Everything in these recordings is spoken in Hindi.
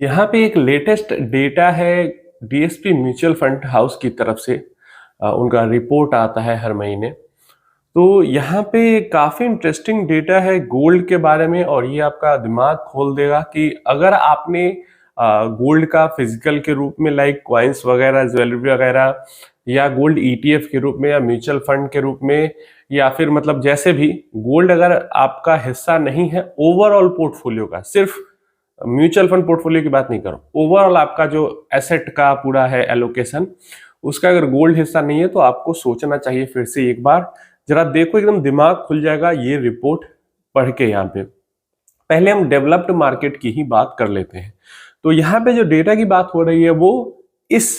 यहाँ पे एक लेटेस्ट डेटा है डीएसपी म्यूचुअल फंड हाउस की तरफ से। उनका रिपोर्ट आता है हर महीने। तो यहाँ पे काफ़ी इंटरेस्टिंग डेटा है गोल्ड के बारे में, और ये आपका दिमाग खोल देगा कि अगर आपने गोल्ड का फिजिकल के रूप में लाइक कॉइन्स वगैरह, ज्वेलरी वगैरह, या गोल्ड ईटीएफ के रूप में, या म्यूचुअल फंड के रूप में, या फिर मतलब जैसे भी गोल्ड अगर आपका हिस्सा नहीं है ओवरऑल पोर्टफोलियो का, सिर्फ म्यूचुअल फंड पोर्टफोलियो की बात नहीं करो, ओवरऑल आपका जो एसेट का पूरा है एलोकेशन, उसका अगर गोल्ड हिस्सा नहीं है तो आपको सोचना चाहिए फिर से एक बार। जरा देखो, एकदम दिमाग खुल जाएगा ये रिपोर्ट पढ़ के। यहाँ पे पहले हम डेवलप्ड मार्केट की ही बात कर लेते हैं। तो यहाँ पे जो डेटा की बात हो रही है वो इस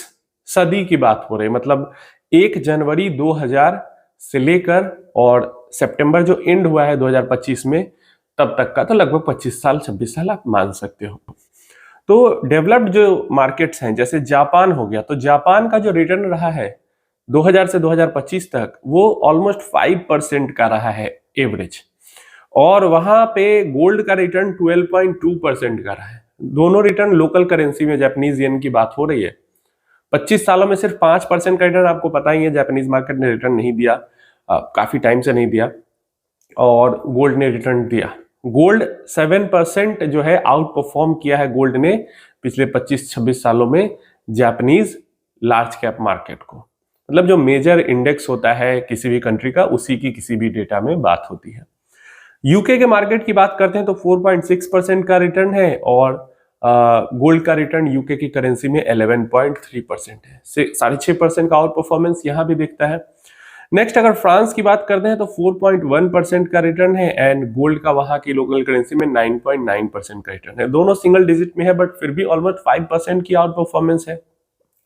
सदी की बात हो रही है, मतलब 1 जनवरी 2000 से लेकर और सितंबर जो एंड हुआ है 2025 में, तब तक का, तो लगभग 25 साल 26 साल आप मान सकते हो। तो डेवलप्ड जो मार्केट्स हैं जैसे जापान हो गया, तो जापान का जो रिटर्न रहा है 2000 से 2025 तक वो ऑलमोस्ट 5% का रहा है एवरेज, और वहां पे गोल्ड का रिटर्न 12.2% का रहा है। दोनों रिटर्न लोकल करेंसी में, जापानीज येन की बात हो रही है। 25 सालों में सिर्फ 5% का रिटर्न, आपको पता ही है जापानीज मार्केट ने रिटर्न नहीं दिया, काफी टाइम से नहीं दिया, और गोल्ड ने रिटर्न दिया। गोल्ड 7% जो है आउट परफॉर्म किया है गोल्ड ने पिछले 25-26 सालों में जापानीज लार्ज कैप मार्केट को। मतलब जो मेजर इंडेक्स होता है किसी भी कंट्री का, उसी की किसी भी डेटा में बात होती है। यूके के मार्केट की बात करते हैं तो 4.6% का रिटर्न है, और गोल्ड का रिटर्न यूके की करेंसी में 11.3% है। 6.5% का आउट परफॉर्मेंस यहां भी दिखता है। नेक्स्ट अगर फ्रांस की बात करते हैं तो 4.1% का रिटर्न है, एंड गोल्ड का वहां की लोकल करेंसी में 9.9% का रिटर्न है। दोनों सिंगल डिजिट में है, बट फिर भी ऑलमोस्ट 5% की आउट परफॉर्मेंस है।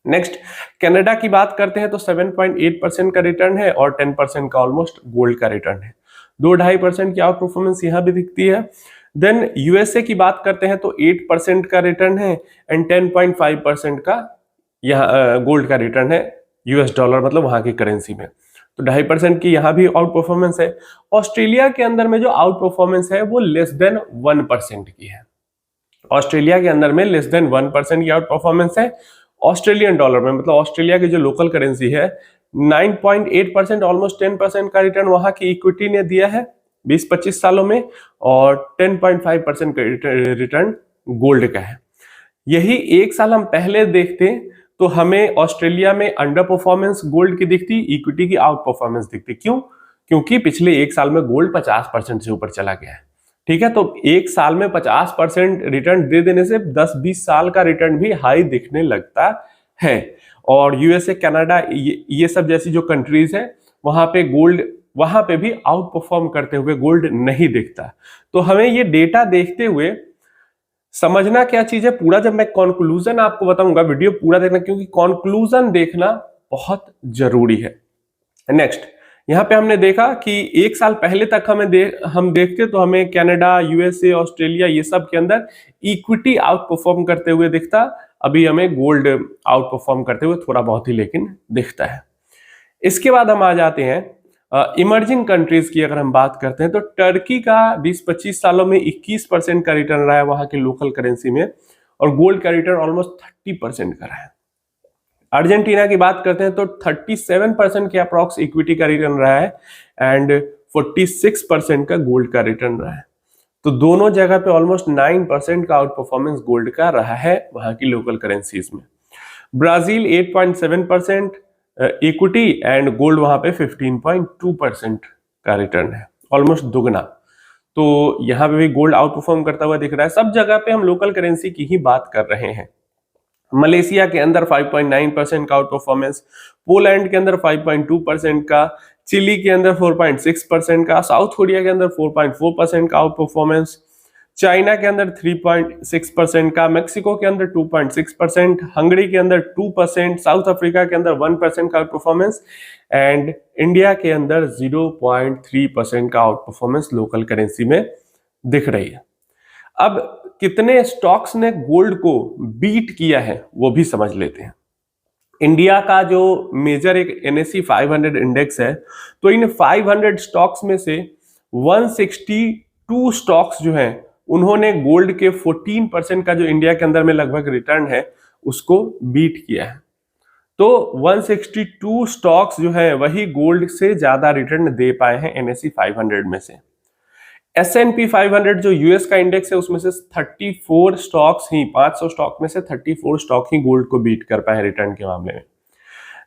नेक्स्ट कनाडा की बात करते हैं तो 7.8% का रिटर्न है, और 10% का ऑलमोस्ट गोल्ड का रिटर्न है। 2-2.5% की आउट परफॉर्मेंस यहां भी दिखती है। देन यूएसए की बात करते हैं तो 8% का रिटर्न है, एंड 10.5% का यहाँ गोल्ड का रिटर्न है, यूएस डॉलर मतलब वहां की करेंसी में। तो 2.5% की यहाँ भी आउट परफॉर्मेंस है। ऑस्ट्रेलिया के अंदर में जो आउट परफॉर्मेंस है वो लेस देन 1% की है। ऑस्ट्रेलिया के अंदर में लेस देन 1% की आउट परफॉर्मेंस है। ऑस्ट्रेलियन डॉलर में, मतलब ऑस्ट्रेलिया की जो लोकल करेंसी है, 9.8%, ऑलमोस्ट 10% का रिटर्न वहां की इक्विटी ने दिया है 20-25 सालों में, और 10.5% का रिटर्न गोल्ड का है। यही एक साल हम पहले देखते तो हमें ऑस्ट्रेलिया में अंडर परफॉर्मेंस गोल्ड की दिखती, इक्विटी की आउट परफॉर्मेंस दिखती। क्यों? क्योंकि पिछले एक साल में गोल्ड 50% से ऊपर चला गया है। ठीक है, तो एक साल में 50% रिटर्न दे देने से 10-20 साल का रिटर्न भी हाई दिखने लगता है। और यूएसए, कनाडा, ये सब जैसी जो कंट्रीज है, वहां पे गोल्ड वहां पे भी आउट परफॉर्म करते हुए गोल्ड नहीं दिखता। तो हमें ये डेटा देखते हुए समझना क्या चीज है पूरा, जब मैं कंक्लूजन आपको बताऊंगा, वीडियो पूरा देखना, क्योंकि कंक्लूजन देखना बहुत जरूरी है। नेक्स्ट यहाँ पे हमने देखा कि एक साल पहले तक हम देखते तो हमें कनाडा, यूएसए, ऑस्ट्रेलिया, ये सब के अंदर इक्विटी आउट परफॉर्म करते हुए दिखता। अभी हमें गोल्ड आउट परफॉर्म करते हुए थोड़ा बहुत ही लेकिन दिखता है। इसके बाद हम आ जाते हैं इमर्जिंग कंट्रीज की। अगर हम बात करते हैं तो टर्की का 20-25 सालों में 21% का रिटर्न रहा है वहां की लोकल करेंसी में, और गोल्ड का रिटर्न ऑलमोस्ट 30% का रहा है। अर्जेंटीना की बात करते हैं तो 37% के अप्रॉक्स इक्विटी का रिटर्न रहा है, एंड 46% का गोल्ड का रिटर्न रहा है। तो दोनों जगह पे ऑलमोस्ट 9% का आउट परफॉर्मेंस गोल्ड का रहा है वहां की लोकल करेंसीज में। ब्राजील 8.7% इक्विटी, एंड गोल्ड वहां पे 15.2% का रिटर्न है, ऑलमोस्ट दुगना। तो यहां पे भी गोल्ड आउट परफॉर्म करता हुआ दिख रहा है। सब जगह पे हम लोकल करेंसी की ही बात कर रहे हैं। मलेशिया के अंदर 5.9% का आउट परफॉर्मेंस, पोलैंड के अंदर 5.2% का, चिली के अंदर 4.6% का, साउथ कोरिया के अंदर 4.4% का आउट परफॉर्मेंस, चाइना के अंदर 3.6% का, मेक्सिको के अंदर 2.6%, हंगरी के अंदर 2%, साउथ अफ्रीका के अंदर 1% का आउट परफॉर्मेंस, एंड इंडिया के अंदर 0.3% का आउट परफॉर्मेंस लोकल करेंसी में दिख रही है। अब कितने स्टॉक्स ने गोल्ड को बीट किया है वो भी समझ लेते हैं। इंडिया का जो मेजर एक NSE 500 इंडेक्स है, तो इन 500 स्टॉक्स में से 162 स्टॉक्स जो हैं उन्होंने गोल्ड के 14% का जो इंडिया के अंदर में लगभग रिटर्न है उसको बीट किया है। तो 162 स्टॉक्स जो है वही गोल्ड से ज्यादा रिटर्न दे पाए हैं NSE 500 में से। S&P 500 जो यूएस का इंडेक्स है उसमें से 34 स्टॉक्स ही, 500 स्टॉक में से 34 स्टॉक ही गोल्ड को बीट कर पाए रिटर्न के मामले में।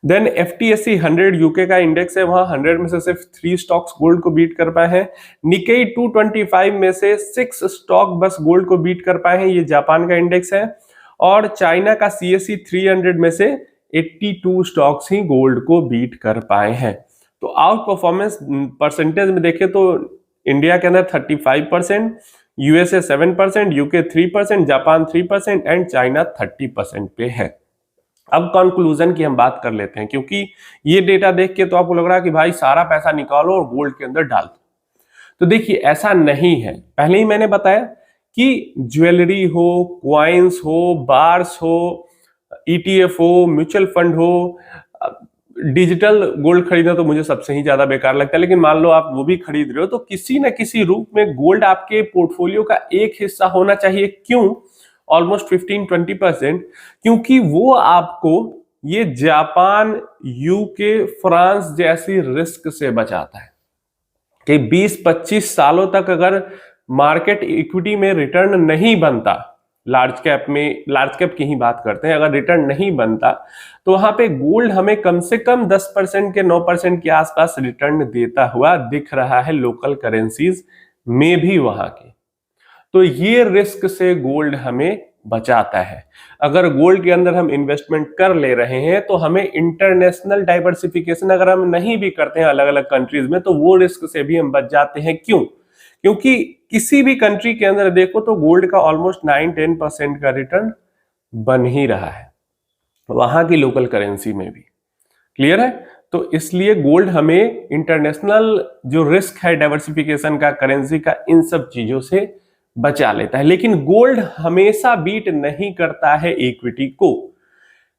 देन FTSE 100 यूके का इंडेक्स है, वहां 100 में से सिर्फ 3 स्टॉक्स गोल्ड को बीट कर पाए हैं। निकेई 225 में से 6 स्टॉक बस गोल्ड को बीट कर पाए हैं, ये जापान का इंडेक्स है। और चाइना का CSE 300 में से 82 स्टॉक्स ही गोल्ड को बीट कर पाए हैं। तो आउट परफॉर्मेंस परसेंटेज में देखें तो इंडिया के अंदर 35%, USA 7%, UK 3%, Japan 3% and China 30% पे है। अब कंक्लूजन की हम बात कर लेते हैं, क्योंकि ये डेटा देख के तो आपको लग रहा है कि भाई सारा पैसा निकालो और गोल्ड के अंदर डाल दो। तो देखिए ऐसा नहीं है। पहले ही मैंने बताया कि ज्वेलरी हो, क्वाइंस हो, बार्स हो, ETF हो, म्यूचुअल फंड हो, डिजिटल गोल्ड खरीदना तो मुझे सबसे ही ज्यादा बेकार लगता है, लेकिन मान लो आप वो भी खरीद रहे हो तो किसी न किसी रूप में गोल्ड आपके पोर्टफोलियो का एक हिस्सा होना चाहिए। क्यों? ऑलमोस्ट 15-20%, क्योंकि वो आपको ये जापान, यूके, फ्रांस जैसी रिस्क से बचाता है कि 20-25 सालों तक अगर मार्केट इक्विटी में रिटर्न नहीं बनता, लार्ज कैप की ही बात करते हैं, अगर रिटर्न नहीं बनता तो वहां पे गोल्ड हमें कम से कम 10% के 9% के आसपास रिटर्न देता हुआ दिख रहा है लोकल करेंसीज में भी वहां के। तो ये रिस्क से गोल्ड हमें बचाता है। अगर गोल्ड के अंदर हम इन्वेस्टमेंट कर ले रहे हैं तो हमें इंटरनेशनल डाइवर्सिफिकेशन अगर हम नहीं भी करते हैं अलग अलग कंट्रीज में तो वो रिस्क से भी हम बच जाते हैं। क्यों? क्योंकि किसी भी कंट्री के अंदर देखो तो गोल्ड का ऑलमोस्ट 9-10% का रिटर्न बन ही रहा है, वहां की लोकल करेंसी में भी। क्लियर है? तो इसलिए गोल्ड हमें इंटरनेशनल जो रिस्क है डाइवर्सिफिकेशन का, करेंसी का, इन सब चीजों से बचा लेता है। लेकिन गोल्ड हमेशा बीट नहीं करता है इक्विटी को।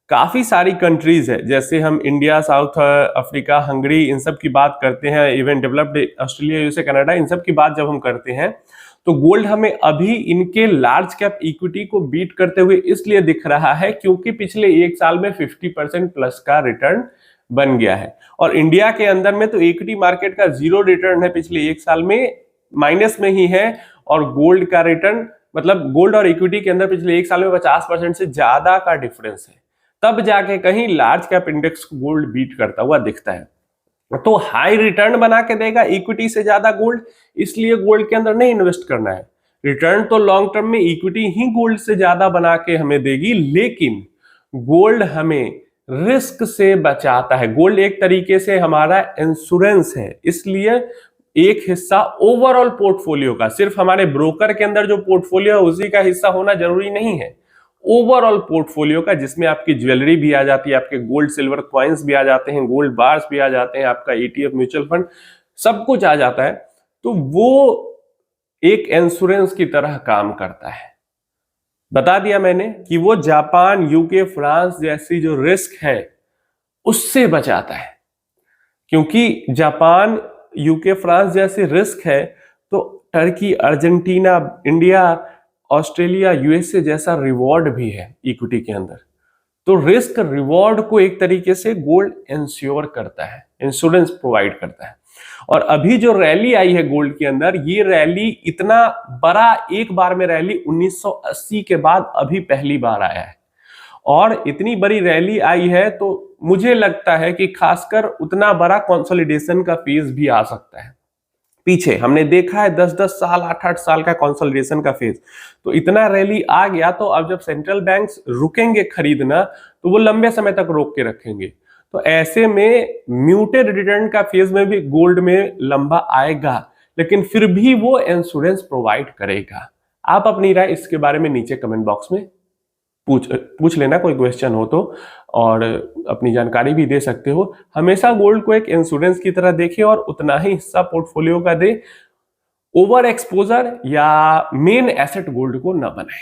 काफी सारी कंट्रीज है, जैसे हम इंडिया, साउथ अफ्रीका, हंगरी, इन सब की बात करते हैं, even developed Australia, U S A, Canada, इन सब की बात जब हम करते हैं तो गोल्ड हमें अभी इनके लार्ज कैप इक्विटी को बीट करते हुए इसलिए दिख रहा है क्योंकि पिछले एक साल में 50% प्लस का रिटर्न बन गया है। और इंडिया के अंदर में तो इक्विटी मार्केट का 0 रिटर्न है, पिछले एक साल में माइनस में ही है। और गोल्ड का रिटर्न, मतलब गोल्ड और इक्विटी के अंदर पिछले एक साल में 50% से ज्यादा का डिफरेंस है, तब जाके कहीं लार्ज कैप इंडेक्स को गोल्ड बीट करता हुआ दिखता है। तो हाई रिटर्न बना के देगा इक्विटी से ज्यादा गोल्ड, इसलिए गोल्ड के अंदर नहीं इन्वेस्ट करना है। रिटर्न तो लॉन्ग टर्म में इक्विटी ही गोल्ड से ज्यादा बना के हमें देगी, लेकिन गोल्ड हमें रिस्क से बचाता है। गोल्ड एक तरीके से हमारा इंश्योरेंस है, इसलिए एक हिस्सा ओवरऑल पोर्टफोलियो का, सिर्फ हमारे ब्रोकर के अंदर जो पोर्टफोलियो है उसी का हिस्सा होना जरूरी नहीं है, ओवरऑल पोर्टफोलियो का, जिसमें आपकी ज्वेलरी भी आ जाती है, आपके गोल्ड सिल्वर कॉइन्स भी आ जाते हैं, गोल्ड बार्स भी आ जाते हैं, आपका ETF, म्यूचुअल फंड, सब कुछ आ जाता है। तो वो एक इंश्योरेंस की तरह काम करता है। बता दिया मैंने कि वो जापान, यूके, फ्रांस जैसी जो रिस्क है उससे बचाता है। क्योंकि जापान, यूके, फ्रांस जैसी रिस्क है तो Turkey, Argentina, India, Australia, USA जैसा रिवॉर्ड भी है इक्विटी के अंदर। तो रिस्क रिवॉर्ड को एक तरीके से गोल्ड इंश्योर करता है, इंश्योरेंस प्रोवाइड करता है। और अभी जो रैली आई है गोल्ड के अंदर, ये रैली इतना बड़ा एक बार में रैली 1980 के बाद अभी पहली बार आया है। और इतनी बड़ी रैली आई है तो मुझे लगता है कि खासकर उतना बड़ा कंसोलिडेशन का फेज भी आ सकता है। पीछे हमने देखा है 10-10 साल, 8-8 साल का कंसोलिडेशन का फेज, तो इतना रैली आ गया तो अब जब सेंट्रल बैंक्स रुकेंगे खरीदना तो वो लंबे समय तक रोक के रखेंगे। तो ऐसे में म्यूटेड रिटर्न का फेज में भी गोल्ड में लंबा आएगा, लेकिन फिर भी वो इंश्योरेंस प्रोवाइड करेगा। आप अपनी राय इसके बारे में नीचे कमेंट बॉक्स में पूछ लेना, कोई क्वेश्चन हो तो, और अपनी जानकारी भी दे सकते हो। हमेशा गोल्ड को एक इंश्योरेंस की तरह देखें और उतना ही हिस्सा पोर्टफोलियो का दे। ओवर एक्सपोजर या मेन एसेट गोल्ड को न बनाएं।